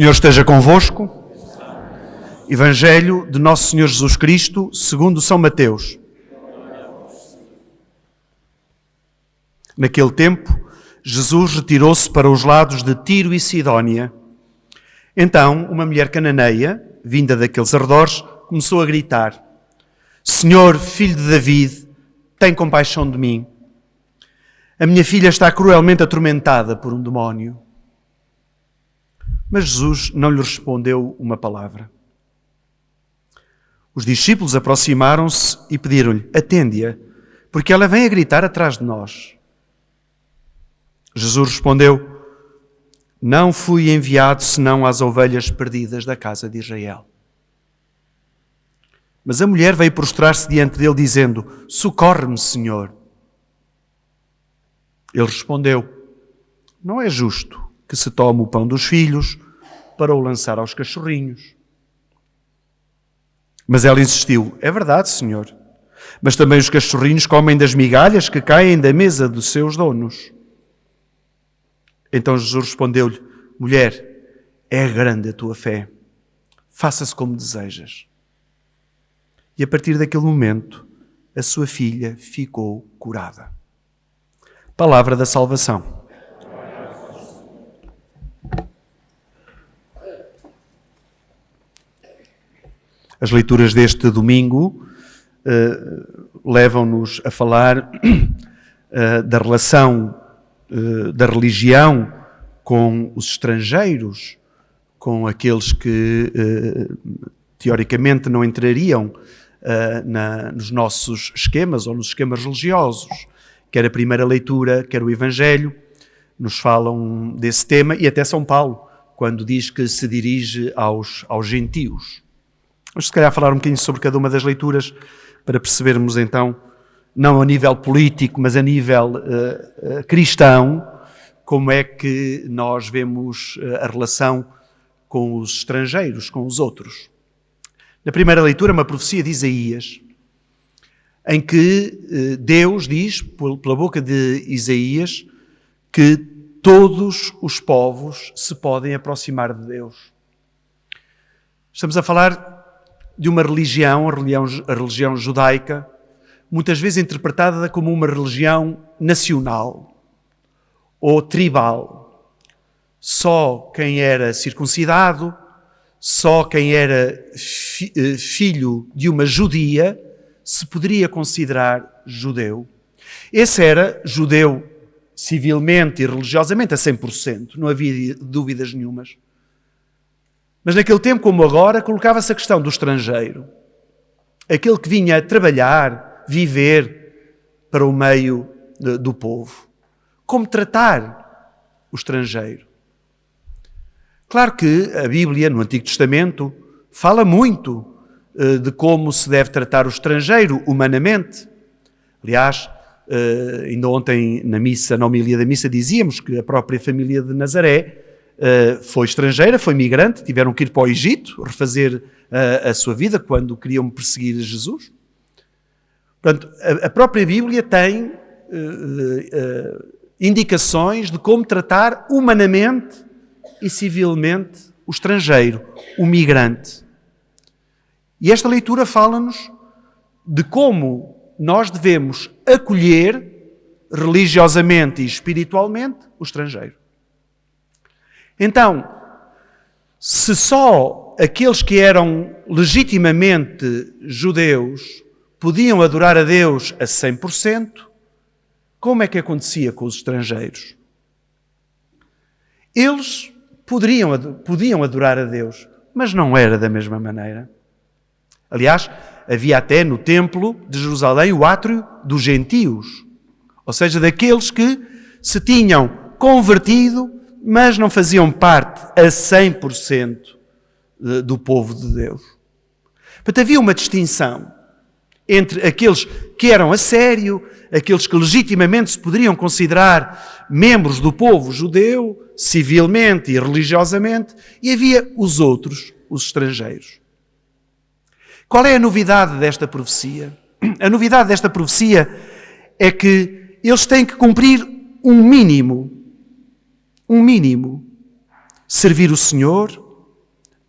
O Senhor esteja convosco. Evangelho de Nosso Senhor Jesus Cristo, segundo São Mateus. Naquele tempo, Jesus retirou-se para os lados de Tiro e Sidónia. Então, uma mulher cananeia, vinda daqueles arredores, começou a gritar: Senhor, filho de David, tem compaixão de mim. A minha filha está cruelmente atormentada por um demónio. Mas Jesus não lhe respondeu uma palavra. Os discípulos aproximaram-se e pediram-lhe: atende-a, porque ela vem a gritar atrás de nós. Jesus respondeu: não fui enviado senão às ovelhas perdidas da casa de Israel. Mas a mulher veio prostrar-se diante dele, dizendo: socorre-me, Senhor. Ele respondeu: não é justo que se tome o pão dos filhos para o lançar aos cachorrinhos. Mas ela insistiu: é verdade, Senhor, mas também os cachorrinhos comem das migalhas que caem da mesa dos seus donos. Então Jesus respondeu-lhe: mulher, é grande a tua fé, faça-se como desejas. E a partir daquele momento, a sua filha ficou curada. Palavra da salvação. As leituras deste domingo levam-nos a falar da relação da religião com os estrangeiros, com aqueles que teoricamente não entrariam nos nossos esquemas ou nos esquemas religiosos. Quer a primeira leitura, quer o Evangelho, nos falam desse tema, e até São Paulo, quando diz que se dirige aos gentios. Vamos se calhar falar um bocadinho sobre cada uma das leituras para percebermos então, não a nível político, mas a nível cristão, como é que nós vemos a relação com os estrangeiros, com os outros. Na primeira leitura, uma profecia de Isaías, em que Deus diz, pela boca de Isaías, que todos os povos se podem aproximar de Deus. Estamos a falar de uma religião, a religião judaica, muitas vezes interpretada como uma religião nacional ou tribal. Só quem era circuncidado, só quem era filho de uma judia se poderia considerar judeu. Esse era judeu civilmente e religiosamente a 100%, não havia dúvidas nenhumas. Mas naquele tempo, como agora, colocava-se a questão do estrangeiro. Aquele que vinha trabalhar, viver para o meio do povo. Como tratar o estrangeiro? Claro que a Bíblia, no Antigo Testamento, fala muito de como se deve tratar o estrangeiro humanamente. Aliás, ainda ontem na homilia da missa dizíamos que a própria família de Nazaré foi estrangeira, foi migrante, tiveram que ir para o Egito, refazer a sua vida quando queriam perseguir Jesus. Portanto, a própria Bíblia tem indicações de como tratar humanamente e civilmente o estrangeiro, o migrante. E esta leitura fala-nos de como nós devemos acolher religiosamente e espiritualmente o estrangeiro. Então, se só aqueles que eram legitimamente judeus podiam adorar a Deus a 100%, como é que acontecia com os estrangeiros? Eles podiam adorar a Deus, mas não era da mesma maneira. Aliás, havia até no templo de Jerusalém o átrio dos gentios, ou seja, daqueles que se tinham convertido, mas não faziam parte a 100% do povo de Deus. Portanto, havia uma distinção entre aqueles que eram a sério, aqueles que legitimamente se poderiam considerar membros do povo judeu, civilmente e religiosamente, e havia os outros, os estrangeiros. Qual é a novidade desta profecia? A novidade desta profecia é que eles têm que cumprir um mínimo. Servir o Senhor,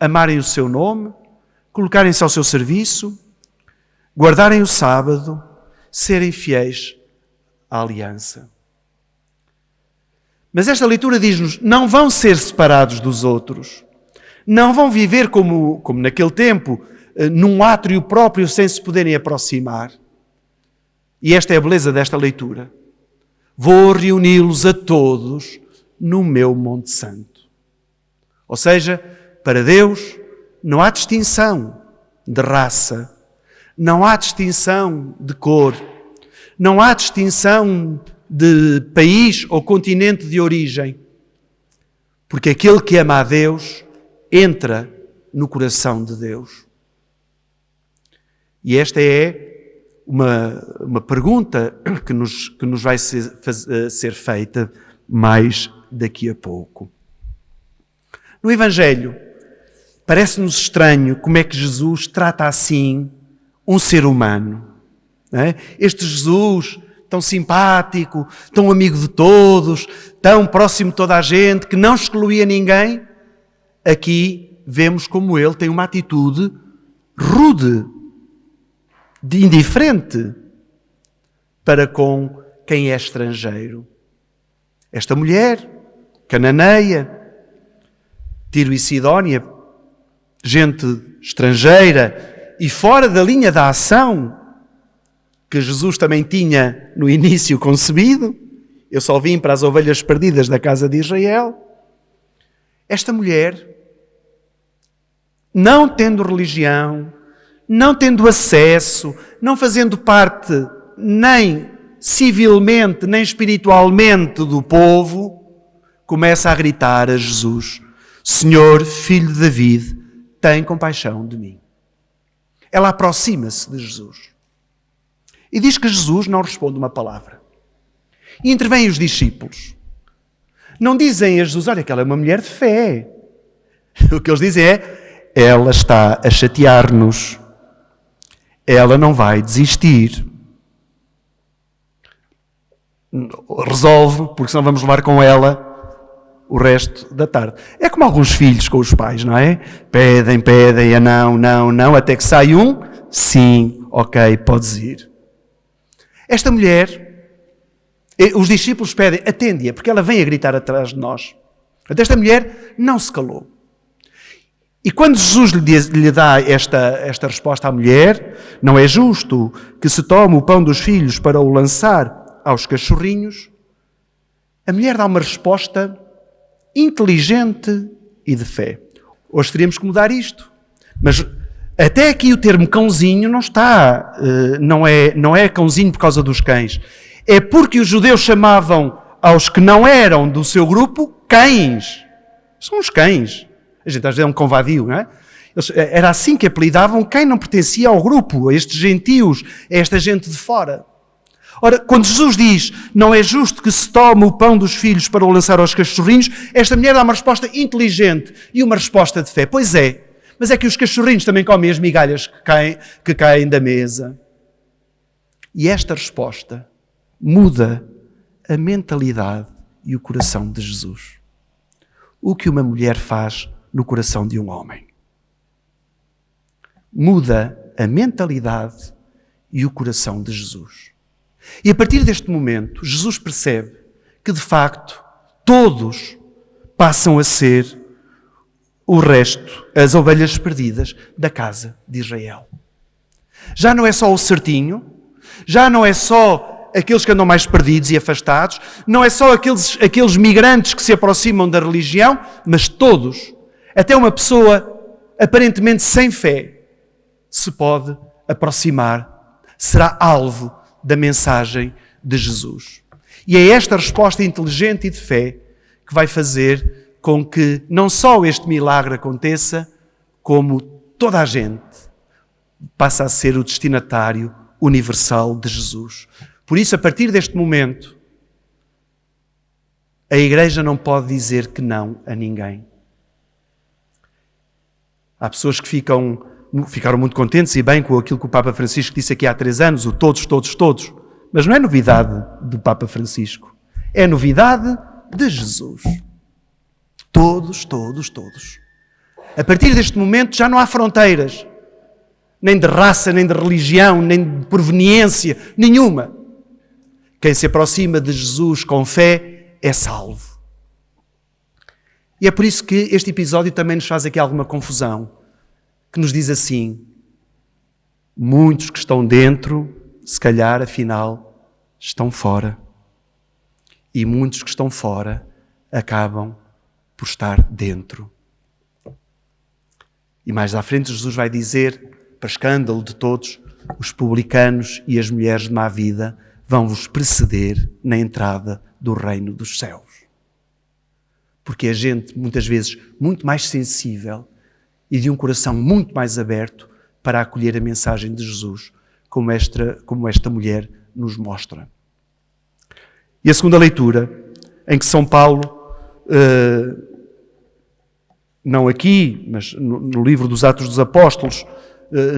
amarem o seu nome, colocarem-se ao seu serviço, guardarem o sábado, serem fiéis à aliança. Mas esta leitura diz-nos, não vão ser separados dos outros, não vão viver como naquele tempo, num átrio próprio sem se poderem aproximar. E esta é a beleza desta leitura. Vou reuni-los a todos no meu Monte Santo. Ou seja, para Deus não há distinção de raça, não há distinção de cor, não há distinção de país ou continente de origem. Porque aquele que ama a Deus entra no coração de Deus. E esta é uma pergunta que nos vai ser feita mais daqui a pouco. No Evangelho, parece-nos estranho como é que Jesus trata assim um ser humano. Não é? Este Jesus tão simpático, tão amigo de todos, tão próximo de toda a gente, que não excluía ninguém, aqui vemos como ele tem uma atitude rude, de indiferente para com quem é estrangeiro. Esta mulher, cananeia, Tiro e Sidónia, gente estrangeira e fora da linha da ação que Jesus também tinha no início concebido. Eu só vim para as ovelhas perdidas da casa de Israel. Esta mulher, não tendo religião, não tendo acesso, não fazendo parte nem civilmente, nem espiritualmente do povo, começa a gritar a Jesus: Senhor, filho de David, tem compaixão de mim. Ela aproxima-se de Jesus. E diz que Jesus não responde uma palavra. E intervêm os discípulos. Não dizem a Jesus, olha que ela é uma mulher de fé. O que eles dizem é, ela está a chatear-nos. Ela não vai desistir. Resolve, porque senão vamos levar com ela o resto da tarde. É como alguns filhos com os pais, não é? Pedem, não, até que sai um, sim, ok, podes ir. Esta mulher, os discípulos pedem, atende-a, porque ela vem a gritar atrás de nós. Esta mulher não se calou. E quando Jesus lhe dá esta resposta à mulher, não é justo que se tome o pão dos filhos para o lançar aos cachorrinhos, a mulher dá uma resposta inteligente e de fé. Hoje teríamos que mudar isto. Mas até aqui o termo cãozinho não está, não é cãozinho por causa dos cães. É porque os judeus chamavam aos que não eram do seu grupo cães. São os cães. A gente às vezes é um cão vadio, não é? Era assim que apelidavam quem não pertencia ao grupo, a estes gentios, a esta gente de fora. Ora, quando Jesus diz, não é justo que se tome o pão dos filhos para o lançar aos cachorrinhos, esta mulher dá uma resposta inteligente e uma resposta de fé. Pois é, mas é que os cachorrinhos também comem as migalhas que caem da mesa. E esta resposta muda a mentalidade e o coração de Jesus. O que uma mulher faz no coração de um homem. Muda a mentalidade e o coração de Jesus. E a partir deste momento, Jesus percebe que, de facto, todos passam a ser o resto, as ovelhas perdidas da casa de Israel. Já não é só o certinho, já não é só aqueles que andam mais perdidos e afastados, não é só aqueles migrantes que se aproximam da religião, mas todos, até uma pessoa aparentemente sem fé, se pode aproximar, será alvo da mensagem de Jesus. E é esta resposta inteligente e de fé que vai fazer com que não só este milagre aconteça, como toda a gente passa a ser o destinatário universal de Jesus. Por isso, a partir deste momento, a Igreja não pode dizer que não a ninguém. Há pessoas que ficaram muito contentes e bem com aquilo que o Papa Francisco disse aqui há 3 anos, o todos, todos, todos. Mas não é novidade do Papa Francisco. É novidade de Jesus. Todos, todos, todos. A partir deste momento já não há fronteiras, nem de raça, nem de religião, nem de proveniência, nenhuma. Quem se aproxima de Jesus com fé é salvo. E é por isso que este episódio também nos faz aqui alguma confusão, que nos diz assim: muitos que estão dentro, se calhar, afinal, estão fora. E muitos que estão fora acabam por estar dentro. E mais à frente Jesus vai dizer, para escândalo de todos, os publicanos e as mulheres de má vida vão-vos preceder na entrada do reino dos céus. Porque a gente, muitas vezes, muito mais sensível e de um coração muito mais aberto para acolher a mensagem de Jesus, como esta mulher nos mostra. E a segunda leitura, em que São Paulo, não aqui, mas no livro dos Atos dos Apóstolos,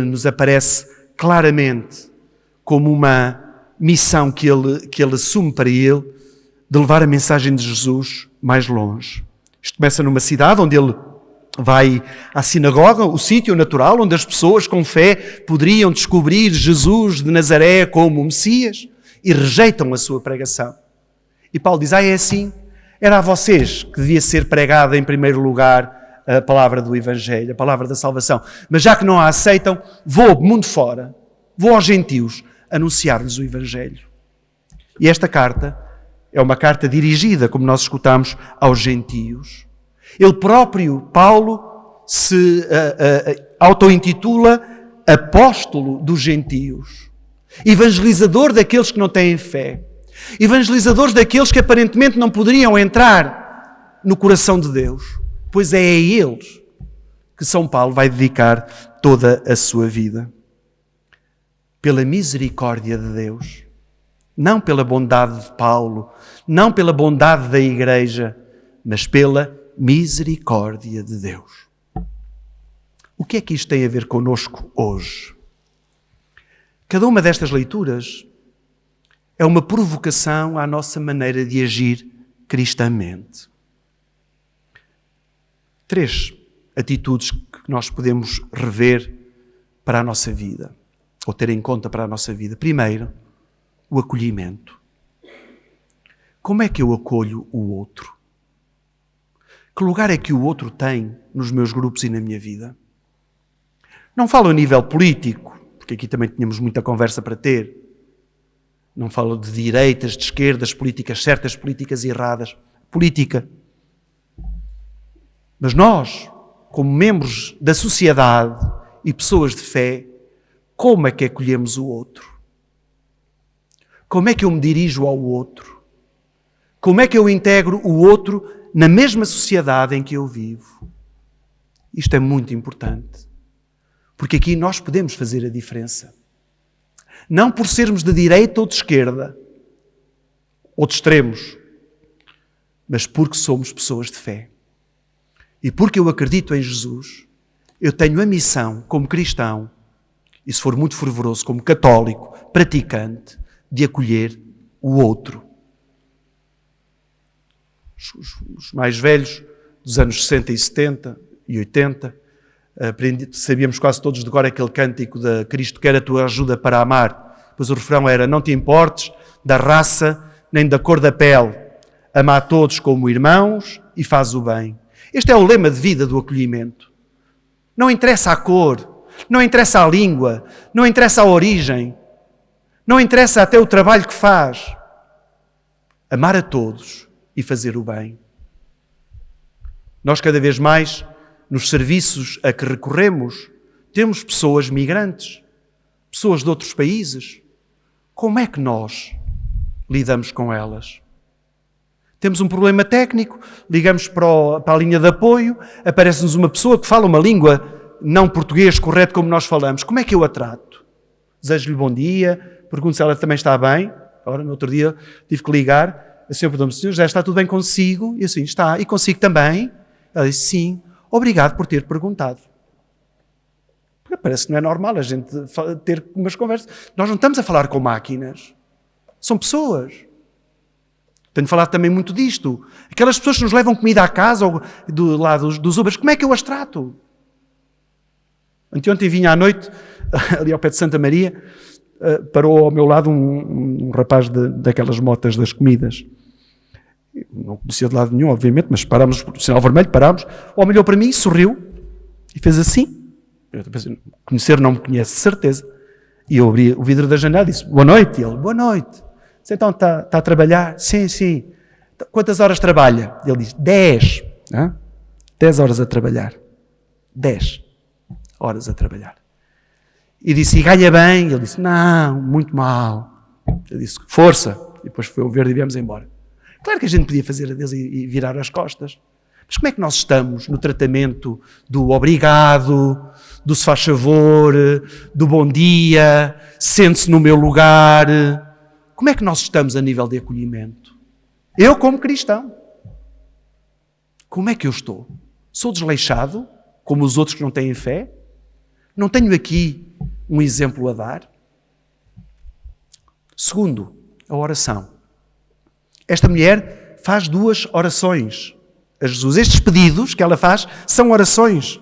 nos aparece claramente como uma missão que ele assume para ele, de levar a mensagem de Jesus mais longe. Isto começa numa cidade onde ele vai à sinagoga, o sítio natural onde as pessoas com fé poderiam descobrir Jesus de Nazaré como o Messias, e rejeitam a sua pregação. E Paulo diz, é assim, era a vocês que devia ser pregada em primeiro lugar a palavra do Evangelho, a palavra da salvação. Mas já que não a aceitam, vou mundo fora, vou aos gentios anunciar-lhes o Evangelho. E esta carta é uma carta dirigida, como nós escutamos, aos gentios. Ele próprio, Paulo, se auto-intitula apóstolo dos gentios, evangelizador daqueles que não têm fé, evangelizadores daqueles que aparentemente não poderiam entrar no coração de Deus, pois é a eles que São Paulo vai dedicar toda a sua vida. Pela misericórdia de Deus, não pela bondade de Paulo, não pela bondade da Igreja, mas pela misericórdia de Deus. O que é que isto tem a ver connosco hoje? Cada uma destas leituras é uma provocação à nossa maneira de agir cristamente. 3 atitudes que nós podemos rever para a nossa vida, ou ter em conta para a nossa vida. Primeiro, o acolhimento. Como é que eu acolho o outro? Que lugar é que o outro tem nos meus grupos e na minha vida? Não falo a nível político, porque aqui também tínhamos muita conversa para ter. Não falo de direitas, de esquerdas, políticas certas, políticas erradas. Política. Mas nós, como membros da sociedade e pessoas de fé, como é que acolhemos o outro? Como é que eu me dirijo ao outro? Como é que eu integro o outro na mesma sociedade em que eu vivo? Isto é muito importante, porque aqui nós podemos fazer a diferença. Não por sermos de direita ou de esquerda, ou de extremos, mas porque somos pessoas de fé. E porque eu acredito em Jesus, eu tenho a missão, como cristão, e se for muito fervoroso, como católico, praticante, de acolher o outro. Os mais velhos, dos anos 60 e 70 e 80, sabíamos quase todos de cor aquele cântico de Cristo quer a tua ajuda para amar. Pois o refrão era, não te importes da raça nem da cor da pele, ama a todos como irmãos e faz o bem. Este é o lema de vida do acolhimento. Não interessa a cor, não interessa a língua, não interessa a origem, não interessa até o trabalho que faz. Amar a todos e fazer o bem. Nós cada vez mais, nos serviços a que recorremos, temos pessoas migrantes, pessoas de outros países. Como é que nós lidamos com elas? Temos um problema técnico, ligamos para a linha de apoio, aparece-nos uma pessoa que fala uma língua não português correto como nós falamos. Como é que eu a trato? Desejo-lhe bom dia, pergunto se ela também está bem. Agora, no outro dia, tive que ligar. A senhora perguntou-me, senhor José, está tudo bem consigo? E assim, está. E consigo também? Ela disse, sim. Obrigado por ter perguntado. Porque parece que não é normal a gente ter umas conversas. Nós não estamos a falar com máquinas. São pessoas. Tenho falado também muito disto. Aquelas pessoas que nos levam comida à casa ou do lado dos Ubers, como é que eu as trato? Anteontem vinha à noite, ali ao pé de Santa Maria, parou ao meu lado um rapaz daquelas motas das comidas. Não conhecia de lado nenhum, obviamente, mas parámos, por sinal vermelho, parámos. O homem olhou para mim, sorriu e fez assim. Eu pensei, conhecer não me conhece, certeza. E eu abri o vidro da janela e disse, boa noite. E ele, boa noite. Disse, então está a trabalhar? Sim, sim. Quantas horas trabalha? Ele disse, 10. 10 horas a trabalhar. 10 horas a trabalhar. E disse, e ganha bem? Ele disse, não, muito mal. Eu disse, força. E depois foi o verde e viemos embora. Claro que a gente podia fazer adeus e virar as costas. Mas como é que nós estamos no tratamento do obrigado, do se faz favor, do bom dia, sente-se no meu lugar? Como é que nós estamos a nível de acolhimento? Eu como cristão. Como é que eu estou? Sou desleixado, como os outros que não têm fé? Não tenho aqui um exemplo a dar? Segundo, a oração. Esta mulher faz 2 orações a Jesus. Estes pedidos que ela faz são orações.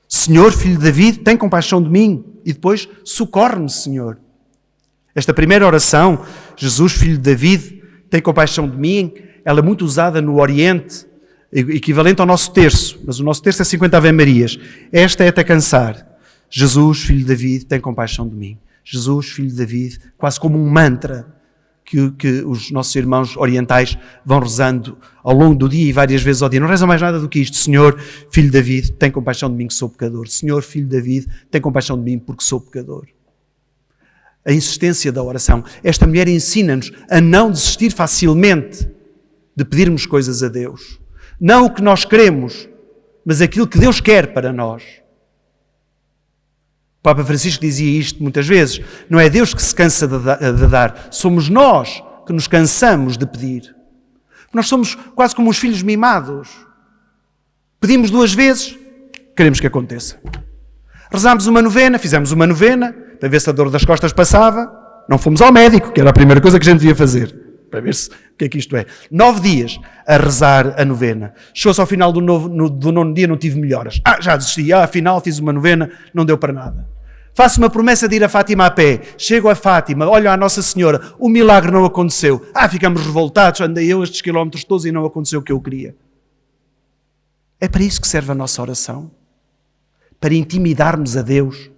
Senhor, filho de David, tem compaixão de mim. E depois, socorre-me, Senhor. Esta primeira oração, Jesus, filho de David, tem compaixão de mim, ela é muito usada no Oriente, equivalente ao nosso terço. Mas o nosso terço é 50 Ave-Marias. Esta é até cansar. Jesus, filho de David, tem compaixão de mim. Jesus, filho de David, quase como um mantra que os nossos irmãos orientais vão rezando ao longo do dia e várias vezes ao dia. Não rezam mais nada do que isto. Senhor, filho de David, tem compaixão de mim que sou pecador. Senhor, filho de David, tem compaixão de mim porque sou pecador. A insistência da oração. Esta mulher ensina-nos a não desistir facilmente de pedirmos coisas a Deus. Não o que nós queremos, mas aquilo que Deus quer para nós. O Papa Francisco dizia isto muitas vezes. Não é Deus que se cansa de dar. Somos nós que nos cansamos de pedir. Nós somos quase como os filhos mimados. Pedimos 2 vezes, queremos que aconteça. Rezámos uma novena, fizemos uma novena, para ver se a dor das costas passava. Não fomos ao médico, que era a primeira coisa que a gente devia fazer. Para ver se, o que é que isto é. 9 dias a rezar a novena. Chegou-se ao final do 9º dia, não tive melhoras. Já desisti. Afinal fiz uma novena, não deu para nada. Faço uma promessa de ir a Fátima a pé. Chego a Fátima, olho à Nossa Senhora. O milagre não aconteceu. Ficamos revoltados. Andei eu estes quilómetros todos e não aconteceu o que eu queria. É para isso que serve a nossa oração? Para intimidarmos a Deus?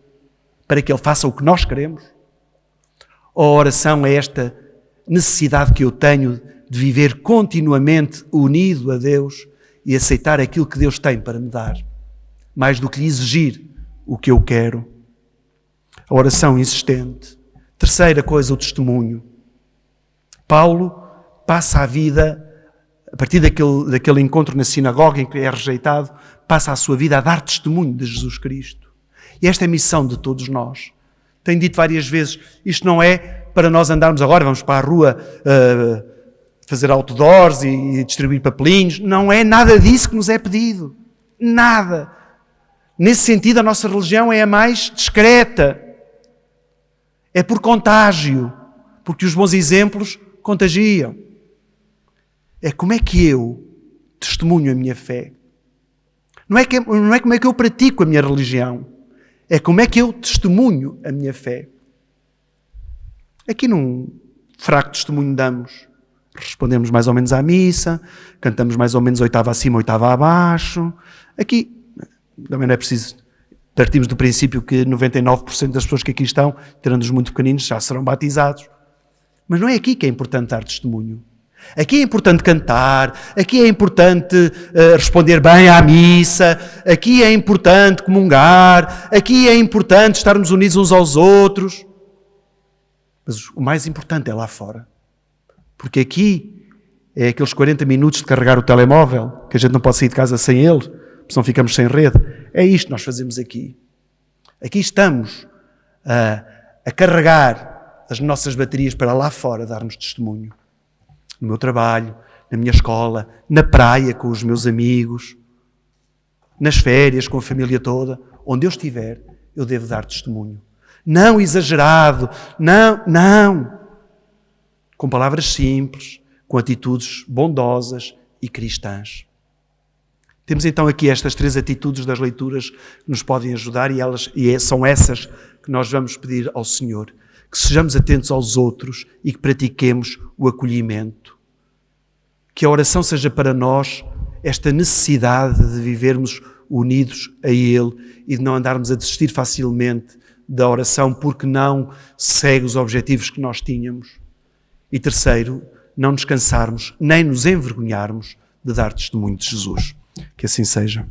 Para que Ele faça o que nós queremos? Ou a oração é esta necessidade que eu tenho de viver continuamente unido a Deus e aceitar aquilo que Deus tem para me dar, mais do que lhe exigir o que eu quero? A oração insistente. Terceira coisa, o testemunho. Paulo passa a vida, a partir daquele encontro na sinagoga em que é rejeitado, passa a sua vida a dar testemunho de Jesus Cristo. E esta é a missão de todos nós. Tenho dito várias vezes, isto não é para nós andarmos agora, vamos para a rua fazer outdoors e distribuir papelinhos. Não é nada disso que nos é pedido. Nada. Nesse sentido, a nossa religião é a mais discreta. É por contágio, porque os bons exemplos contagiam. É como é que eu testemunho a minha fé. Não é como é que eu pratico a minha religião. É como é que eu testemunho a minha fé. Aqui num fraco testemunho damos. Respondemos mais ou menos à missa, cantamos mais ou menos 8ª acima, 8ª abaixo. Aqui também não é preciso... Partimos do princípio que 99% das pessoas que aqui estão, tirando os muito pequeninos, já serão batizados. Mas não é aqui que é importante dar testemunho. Aqui é importante cantar, aqui é importante responder bem à missa, aqui é importante comungar, aqui é importante estarmos unidos uns aos outros. Mas o mais importante é lá fora. Porque aqui é aqueles 40 minutos de carregar o telemóvel, que a gente não pode sair de casa sem ele, porque senão ficamos sem rede. É isto que nós fazemos aqui. Aqui estamos a carregar as nossas baterias para lá fora darmos testemunho. No meu trabalho, na minha escola, na praia com os meus amigos, nas férias com a família toda, onde eu estiver, eu devo dar testemunho. Não exagerado, não. Com palavras simples, com atitudes bondosas e cristãs. Temos então aqui estas 3 atitudes das leituras que nos podem ajudar são essas que nós vamos pedir ao Senhor. Que sejamos atentos aos outros e que pratiquemos o acolhimento. Que a oração seja para nós esta necessidade de vivermos unidos a Ele e de não andarmos a desistir facilmente da oração porque não segue os objetivos que nós tínhamos. E terceiro, não nos cansarmos nem nos envergonharmos de dar testemunho de Jesus. Que assim seja.